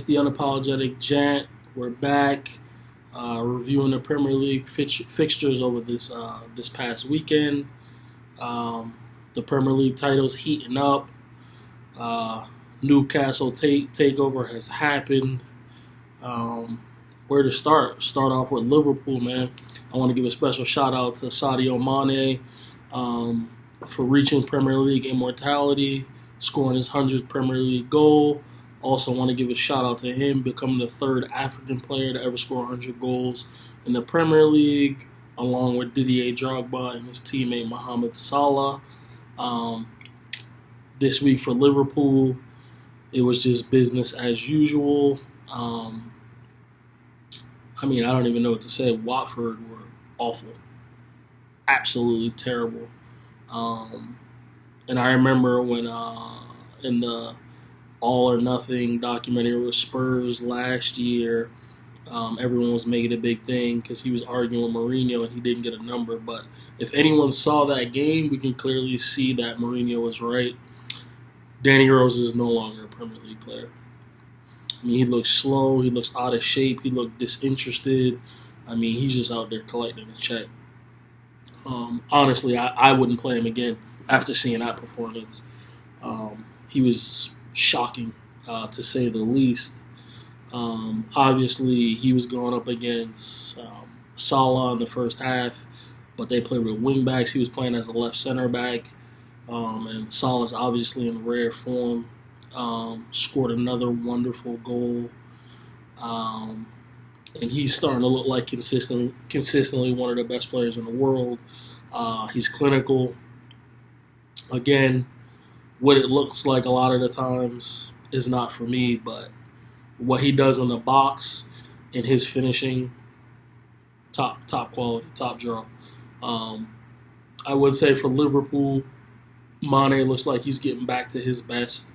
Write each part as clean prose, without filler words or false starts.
It's the Unapologetic Gent. We're back reviewing the Premier League fixtures over this past weekend. The Premier League title's heating up. Newcastle takeover has happened. Where to start? Start off with Liverpool, man. I want to give a special shout out to Sadio Mane for reaching Premier League immortality, scoring his 100th Premier League goal. Also want to give a shout out to him becoming the third African player to ever score 100 goals in the Premier League, along with Didier Drogba and his teammate Mohamed Salah. This week for Liverpool, it was just business as usual. I don't even know what to say. Watford were awful. Absolutely terrible. And I remember when in the All or Nothing documentary with Spurs last year, everyone was making a big thing because he was arguing with Mourinho and he didn't get a number. But if anyone saw that game, we can clearly see that Mourinho was right. Danny Rose is no longer a Premier League player. He looks slow. He looks out of shape. He looked disinterested. He's just out there collecting a check. Honestly, I wouldn't play him again after seeing that performance. He was shocking, to say the least. Obviously, he was going up against Salah in the first half, but they played with wingbacks. He was playing as a left center back, and Salah's obviously in rare form. Scored another wonderful goal, and he's starting to look like consistently one of the best players in the world. He's clinical. Again, what it looks like a lot of the times is not for me, but what he does in the box and his finishing, top quality, top draw. I would say for Liverpool, Mane looks like he's getting back to his best.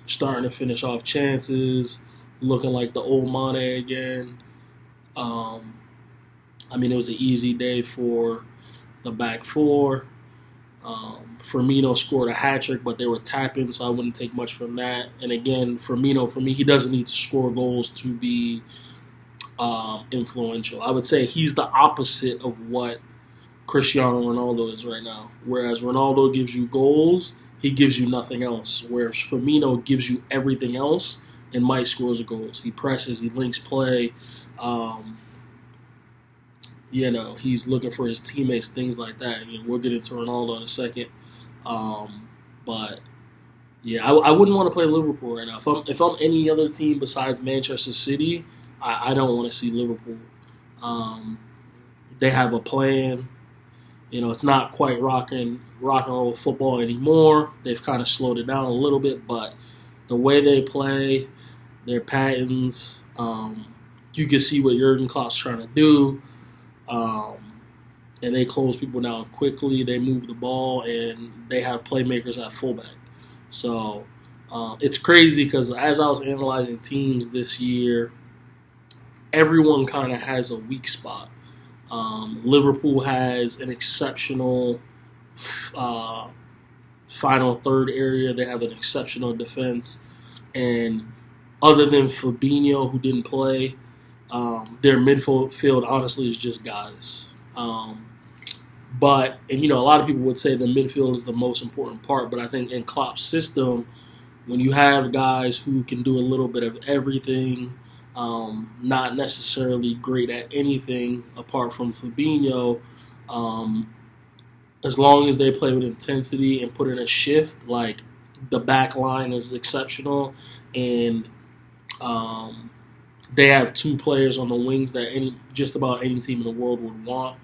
Starting to finish off chances, looking like the old Mane again. It was an easy day for the back four. Firmino scored a hat-trick, but they were tapping, so I wouldn't take much from that. And again, Firmino, for me, he doesn't need to score goals to be influential. I would say he's the opposite of what Cristiano Ronaldo is right now. Whereas Ronaldo gives you goals, he gives you nothing else. Whereas Firmino gives you everything else and might scores the goals. He presses, he links play. He's looking for his teammates, things like that. We'll get into Ronaldo in a second. I wouldn't want to play Liverpool right now. If I'm any other team besides Manchester City, I don't want to see Liverpool. They have a plan. It's not quite rock and roll football anymore. They've kind of slowed it down a little bit, but the way they play, their patterns, you can see what Jurgen Klopp's trying to do. And they close people down quickly. They move the ball, and they have playmakers at fullback. So it's crazy because as I was analyzing teams this year, everyone kind of has a weak spot. Liverpool has an exceptional final third area. They have an exceptional defense. And other than Fabinho, who didn't play, their midfield honestly is just guys. A lot of people would say the midfield is the most important part, but I think in Klopp's system, when you have guys who can do a little bit of everything, not necessarily great at anything apart from Fabinho, as long as they play with intensity and put in a shift, like the back line is exceptional, and they have two players on the wings that just about any team in the world would want,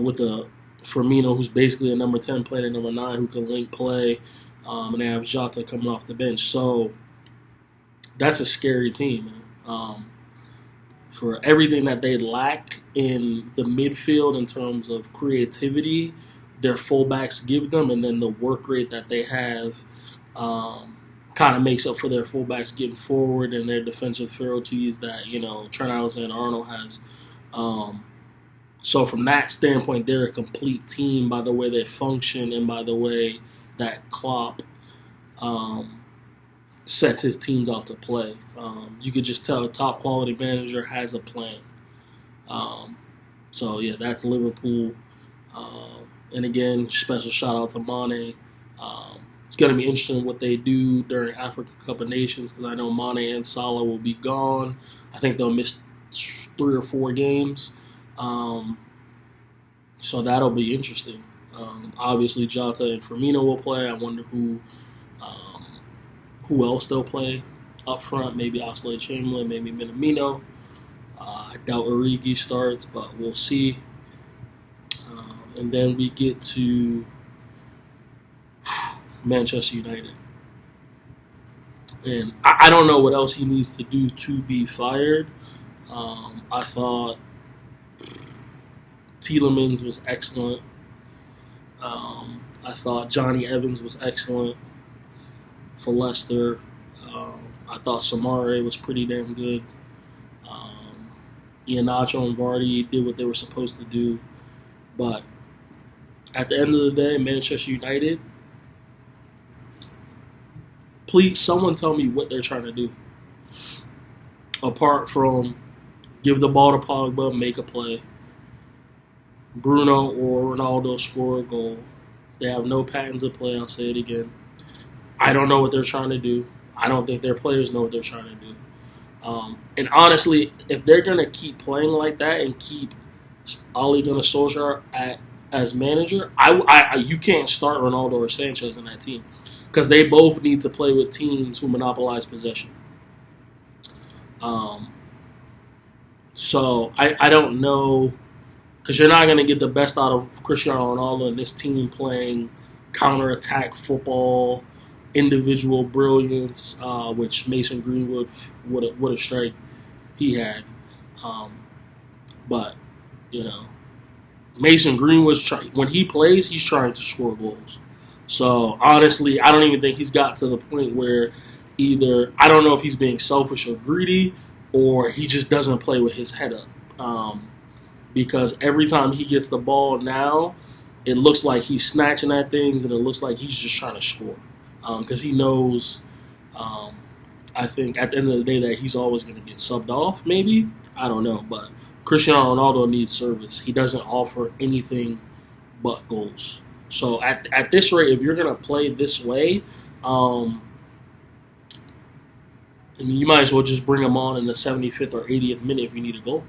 with a Firmino, who's basically a number 10 player, number 9, who can link play, and they have Jota coming off the bench. So that's a scary team, man. For everything that they lack in the midfield in terms of creativity, their fullbacks give them, and then the work rate that they have kind of makes up for their fullbacks getting forward and their defensive frailties that, Trent Alexander-Arnold has. So from that standpoint, they're a complete team by the way they function and by the way that Klopp sets his teams out to play. You could just tell a top quality manager has a plan. Um, so yeah, that's Liverpool. And again, special shout out to Mane. It's going to be interesting what they do during African Cup of Nations because I know Mane and Salah will be gone. I think they'll miss 3 or 4 games. So that'll be interesting. Obviously, Jota and Firmino will play. I wonder who else they'll play up front. Maybe Oxlade-Chamberlain, maybe Minamino. I doubt Origi starts, but we'll see. And then we get to Manchester United. And I don't know what else he needs to do to be fired. I thought Tielemans was excellent. I thought Johnny Evans was excellent for Leicester. I thought Samare was pretty damn good. Iheanacho and Vardy did what they were supposed to do. But at the end of the day, Manchester United, please, someone tell me what they're trying to do. Apart from give the ball to Pogba, make a play. Bruno or Ronaldo score a goal. They have no patterns of play, I'll say it again. I don't know what they're trying to do. I don't think their players know what they're trying to do. And honestly, if they're going to keep playing like that and keep Ole Gunnar Solskjaer as manager, you can't start Ronaldo or Sanchez in that team because they both need to play with teams who monopolize possession. So I don't know, because you're not going to get the best out of Cristiano Ronaldo and this team playing counter-attack football, individual brilliance, which Mason Greenwood, what a strike he had. But, Mason Greenwood's when he plays, he's trying to score goals. So, honestly, I don't even think he's got to the point where either, I don't know if he's being selfish or greedy, or he just doesn't play with his head up. Because every time he gets the ball now, it looks like he's snatching at things, and it looks like he's just trying to score. Because he knows, I think, at the end of the day that he's always going to get subbed off, maybe. I don't know. But Cristiano Ronaldo needs service. He doesn't offer anything but goals. So at this rate, if you're going to play this way, you might as well just bring him on in the 75th or 80th minute if you need a goal.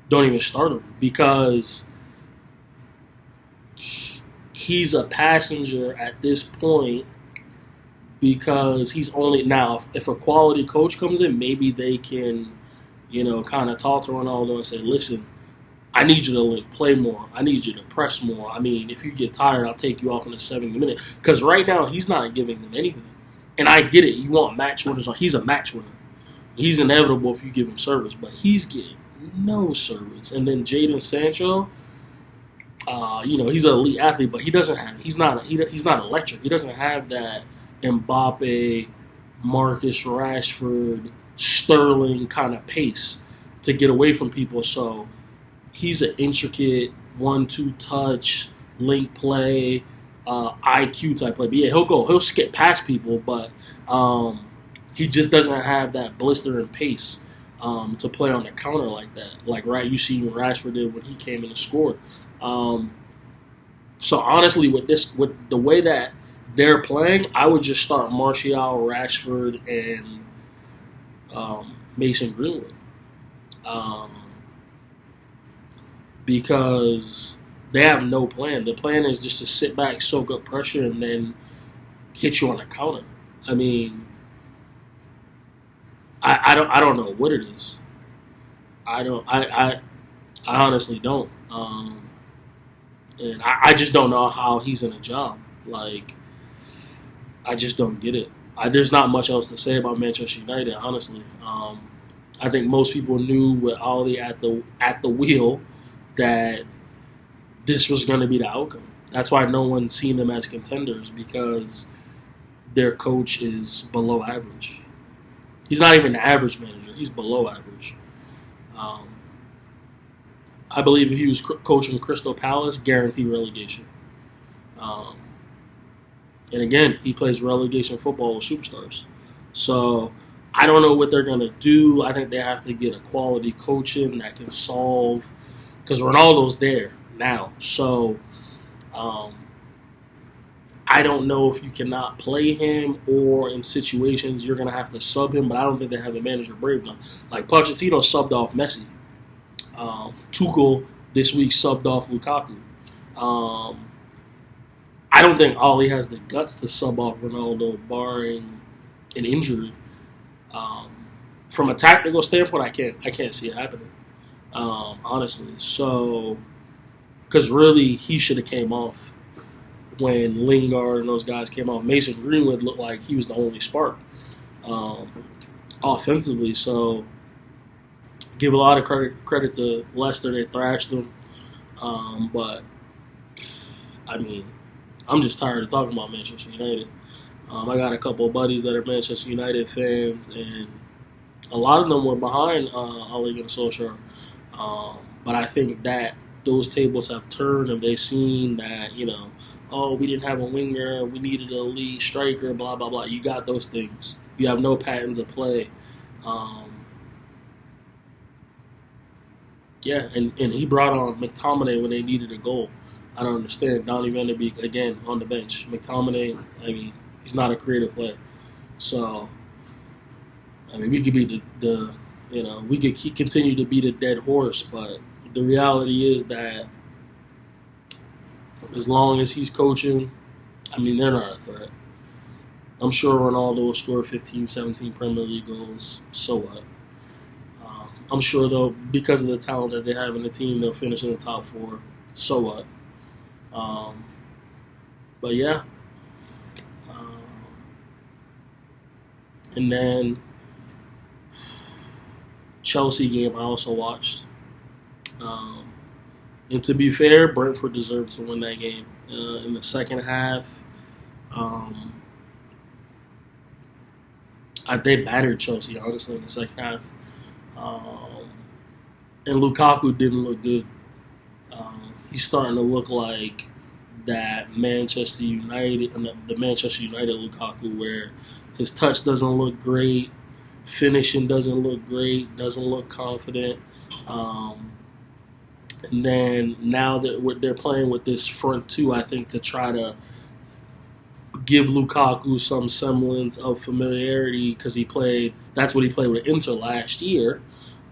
Don't even start him because he's a passenger at this point because he's only now if a quality coach comes in, maybe they can, kind of talk to Ronaldo and say, listen, I need you to play more. I need you to press more. I mean, if you get tired, I'll take you off in the 70th minute. Because right now, he's not giving them anything. And I get it. You want match winners. He's a match winner. He's inevitable if you give him service. But he's getting no service. And then Jadon Sancho, he's an elite athlete, but he's not electric. He doesn't have that Mbappe, Marcus Rashford, Sterling kind of pace to get away from people. So he's an intricate 1-2 touch, link play, IQ type play. But yeah, he'll skip past people, but he just doesn't have that blistering pace to play on the counter like that. Like you see what Rashford did when he came in and scored. So honestly, with the way that they're playing, I would just start Martial, Rashford, and Mason Greenwood. Because they have no plan. The plan is just to sit back, soak up pressure, and then hit you on the counter. I mean, I don't know what it is. I honestly don't. And I just don't know how he's in a job. Like, I just don't get it. There's not much else to say about Manchester United, honestly. I think most people knew with Ole at the wheel that this was going to be the outcome. That's why no one's seen them as contenders, because their coach is below average. He's not even an average manager. He's below average. I believe if he was coaching Crystal Palace, guaranteed relegation. And again, he plays relegation football with superstars. So I don't know what they're going to do. I think they have to get a quality coaching that can solve, because Ronaldo's there now. So um, I don't know if you cannot play him, or in situations you're going to have to sub him, but I don't think they have the manager brave enough. Like Pochettino subbed off Messi. Tuchel this week subbed off Lukaku. Um, I don't think Ollie has the guts to sub off Ronaldo, barring an injury. Um, from a tactical standpoint, I can't see it happening. Honestly, so because really he should have came off when Lingard and those guys came off. Mason Greenwood looked like he was the only spark um, offensively. So give a lot of credit to Leicester. They thrashed them, but I mean, I'm just tired of talking about Manchester United. I got a couple of buddies that are Manchester United fans, and a lot of them were behind Ole Gunnar Solskjaer. But I think that those tables have turned, and they've seen that, oh, we didn't have a winger, we needed a lead striker, blah, blah, blah. You got those things. You have no patterns of play. And he brought on McTominay when they needed a goal. I don't understand. Donny van der Beek, again, on the bench. McTominay, he's not a creative player. So, we could be we could continue to beat a dead horse, but the reality is that as long as he's coaching, they're not a threat. I'm sure Ronaldo will score 15, 17 Premier League goals. So what? I'm sure, though, because of the talent that they have in the team, they'll finish in the top 4. So what? But yeah. And then Chelsea game I also watched. And to be fair, Brentford deserved to win that game. In the second half, they battered Chelsea, honestly, in the second half. And Lukaku didn't look good. He's starting to look like that Manchester United, the Manchester United Lukaku, where his touch doesn't look great, finishing doesn't look great, doesn't look confident. And then now that they're playing with this front two, I think to try to give Lukaku some semblance of familiarity, because that's what he played with Inter last year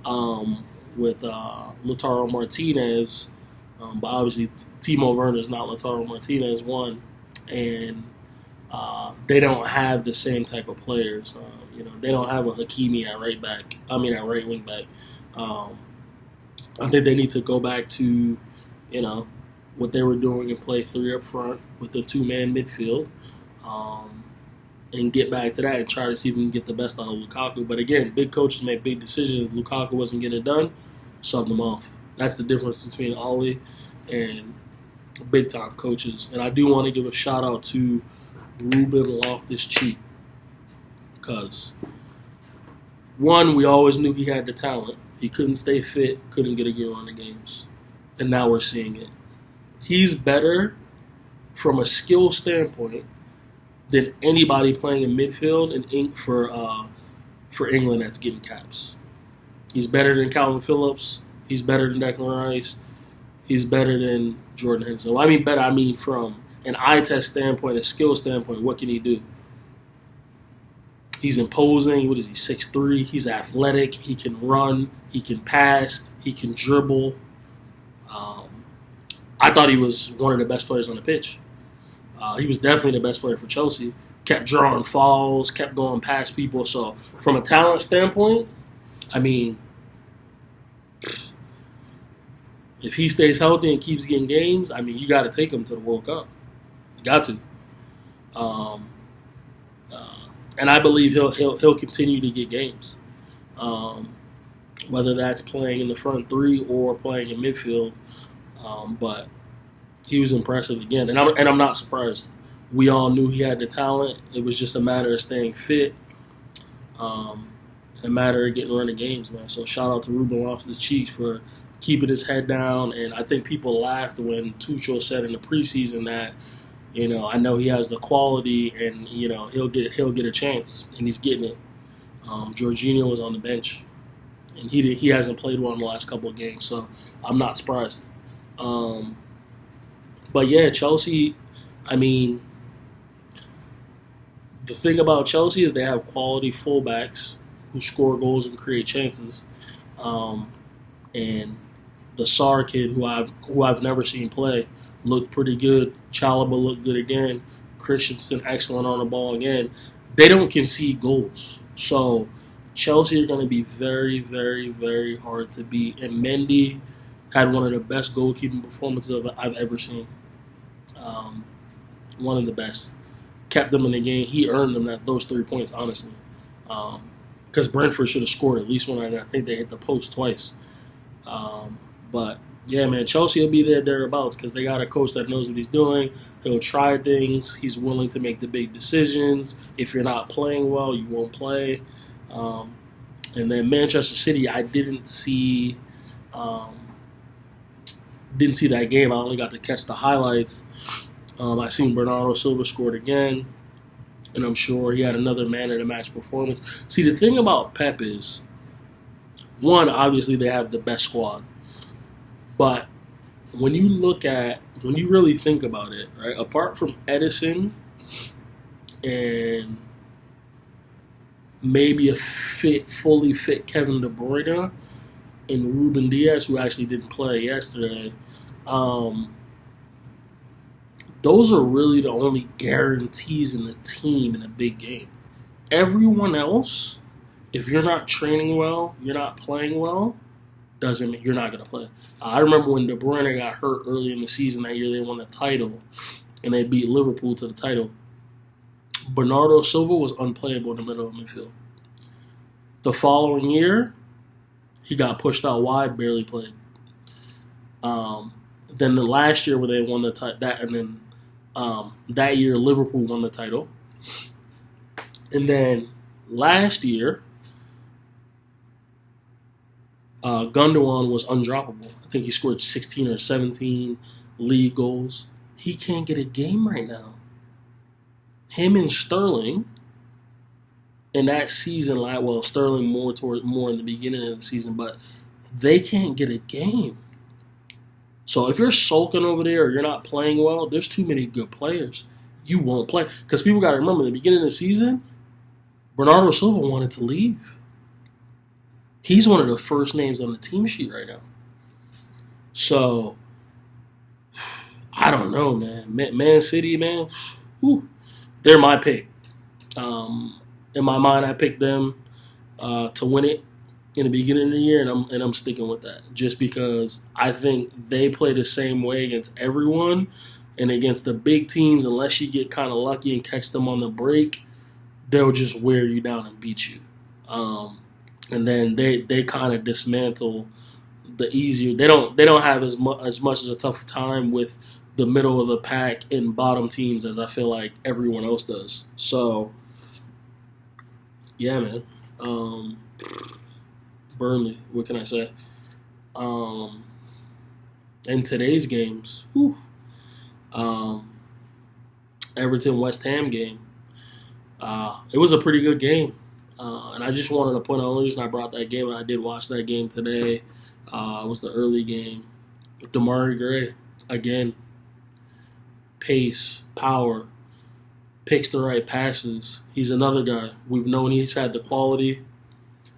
with Lautaro Martinez. But obviously Timo Werner's not Lautaro Martinez, one. And they don't have the same type of players. They don't have a Hakimi at right wing back. I think they need to go back to, what they were doing and play 3 up front with a 2-man midfield, and get back to that and try to see if we can get the best out of Lukaku. But again, big coaches make big decisions. Lukaku wasn't getting it done, subbed him off. That's the difference between Ole and big-time coaches. And I do want to give a shout-out to Ruben Loftus-Cheek, because, one, we always knew he had the talent. He couldn't stay fit, couldn't get a good run of games. And now we're seeing it. He's better from a skill standpoint than anybody playing in midfield and for England that's getting caps. He's better than Calvin Phillips. He's better than Declan Rice. He's better than Jordan Henderson. Well, better, from an eye test standpoint, a skill standpoint, what can he do? He's imposing. What is he, 6'3"? He's athletic. He can run. He can pass. He can dribble. I thought he was one of the best players on the pitch. He was definitely the best player for Chelsea. Kept drawing fouls, kept going past people. So from a talent standpoint, if he stays healthy and keeps getting games, you got to take him to the World Cup. You got to. And I believe he'll continue to get games, whether that's playing in the front 3 or playing in midfield. But he was impressive again, and I'm not surprised. We all knew he had the talent. It was just a matter of staying fit, and a matter of getting running games, man. So shout out to Ruben Loftus-Cheek for keeping his head down. And I think people laughed when Tuchel said in the preseason that I know he has the quality, and he'll get a chance, and he's getting it. Jorginho was on the bench, and he hasn't played well in the last couple of games, so I'm not surprised. Um, but yeah, Chelsea. I mean, the thing about Chelsea is they have quality fullbacks who score goals and create chances. Um, and the Sar kid, who I've never seen play, looked pretty good. Chalaba looked good again. Christensen excellent on the ball again. They don't concede goals, so Chelsea are going to be very, very, very hard to beat. And Mendy had one of the best goalkeeping performances I've ever seen. Um, one of the best. Kept them in the game. He earned them those 3 points, honestly. Because Brentford should have scored at least one, and I think they hit the post twice. But yeah, man, Chelsea will be there thereabouts because they got a coach that knows what he's doing. He'll try things. He's willing to make the big decisions. If you're not playing well, you won't play. Um, and then Manchester City, I um, didn't see that game. I only got to catch the highlights. I seen Bernardo Silva scored again, and I'm sure he had another man of the match performance. See, the thing about Pep is, one, obviously they have the best squad, but when you really think about it, right, apart from Edison and maybe fully fit Kevin De Bruyne and Ruben Diaz, who actually didn't play yesterday, those are really the only guarantees in the team in a big game. Everyone else, if you're not training well, you're not playing well, doesn't mean you're not going to play. I remember when De Bruyne got hurt early in the season that year, they won the title, and they beat Liverpool to the title. Bernardo Silva was unplayable in the middle of midfield. The following year, he got pushed out wide, barely played. Then the last year where they won the title, that year Liverpool won the title. And then last year, Gundogan was undroppable. I think he scored 16 or 17 league goals. He can't get a game right now. Him and Sterling in that season, Sterling more in the beginning of the season, but they can't get a game. So if you're sulking over there or you're not playing well, there's too many good players. You won't play. Because people got to remember, in the beginning of the season, Bernardo Silva wanted to leave. He's one of the first names on the team sheet right now. So, I don't know, man. Man City, man, they're my pick. In my mind, I picked them to win it in the beginning of the year, and I'm sticking with that. Just because I think they play the same way against everyone, and against the big teams, unless you get kind of lucky and catch them on the break, they'll just wear you down and beat you. And then they kind of dismantle the easier. They don't have as much as a tough time with the middle of the pack and bottom teams as I feel like everyone else does. So yeah, man. Burnley, what can I say? In today's games, Everton West Ham game, it was a pretty good game. And I just wanted to point out, the only reason I brought that game, I did watch that game today. It was the early game. Damari Gray, again, pace, power, picks the right passes. He's another guy. We've known he's had the quality.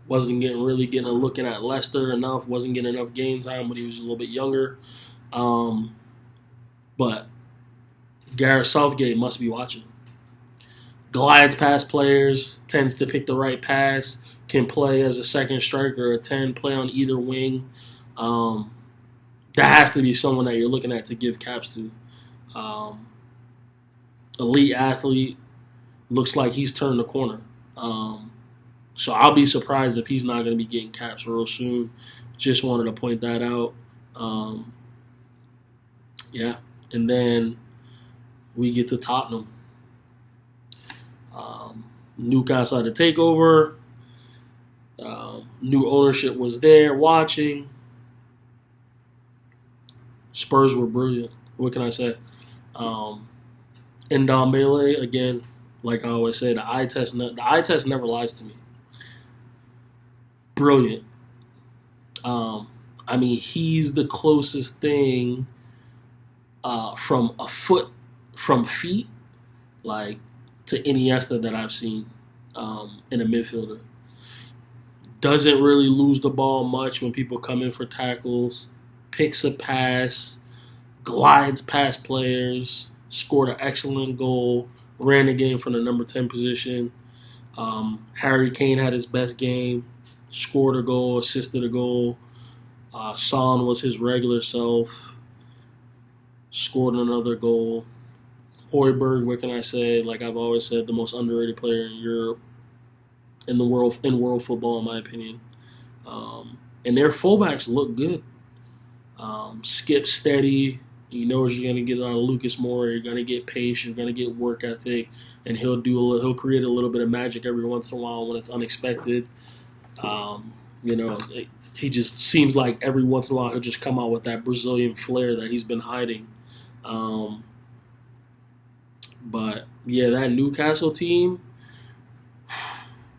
Wasn't getting a looking at Leicester enough. Wasn't getting enough game time when he was a little bit younger. But Gareth Southgate must be watching. Glides past players, tends to pick the right pass, can play as a second striker or a 10, play on either wing. That has to be someone that you're looking at to give caps to. Elite athlete, looks like he's turned the corner. So I'll be surprised if he's not going to be getting caps real soon. Just wanted to point that out. Yeah. And then we get to Tottenham. Newcastle had a takeover. New ownership was there watching. Spurs were brilliant. What can I say? And Ndombele, again, like I always say, the eye test never lies to me. Brilliant. Um, I mean, he's the closest thing from a foot from feet, like to Iniesta that I've seen in a midfielder. Doesn't really lose the ball much when people come in for tackles. Picks a pass, glides past players. Scored an excellent goal. Ran the game from the number 10 position. Harry Kane had his best game. Scored a goal, assisted a goal. Son was his regular self. Scored another goal. Højbjerg, what can I say? Like I've always said, the most underrated player in Europe, in world football, in my opinion. And their fullbacks look good. Skip steady. He knows you're gonna get out of Lucas Moura. You're gonna get pace. You're gonna get work ethic, and he'll create a little bit of magic every once in a while when it's unexpected. You know, he just seems like every once in a while he'll just come out with that Brazilian flair that he's been hiding. Um, but yeah, that Newcastle team,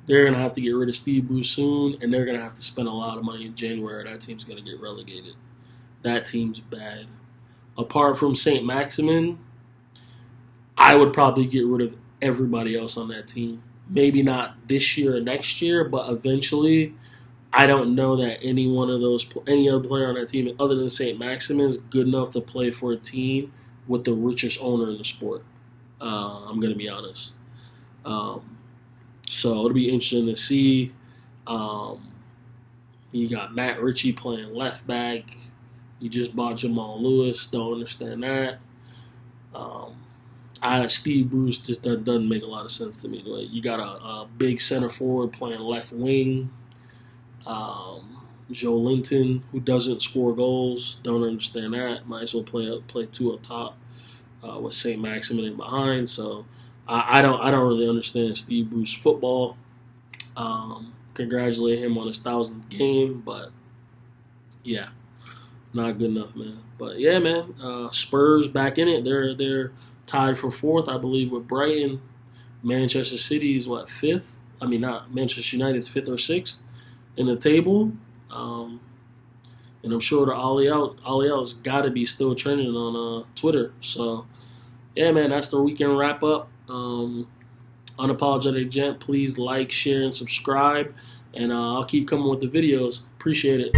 they're gonna have to get rid of Steve Bruce soon, and they're gonna have to spend a lot of money in January. That team's gonna get relegated. That team's bad. Apart from Saint Maximin, I would probably get rid of everybody else on that team. Maybe not this year or next year, but eventually. I don't know that any other player on that team other than Saint Maximin is good enough to play for a team with the richest owner in the sport. I'm going to be honest. So it'll be interesting to see. You got Matt Ritchie playing left back. You just bought Jamal Lewis. Don't understand that. Steve Bruce just doesn't make a lot of sense to me. Like, you got a big center forward playing left wing. Joe Linton, who doesn't score goals, don't understand that. Might as well play two up top with Saint Maximin in behind. So I don't really understand Steve Bruce football. Congratulate him on his 1,000th game, but yeah, not good enough, man. But yeah, man, Spurs back in it. They're tied for fourth, I believe, with Brighton. Manchester City's fifth? I mean, not Manchester United's fifth or sixth in the table. And I'm sure the Ollie Out's got to be still trending on Twitter. So yeah, man, that's the weekend wrap up. Unapologetic Gent, please like, share, and subscribe. And I'll keep coming with the videos. Appreciate it.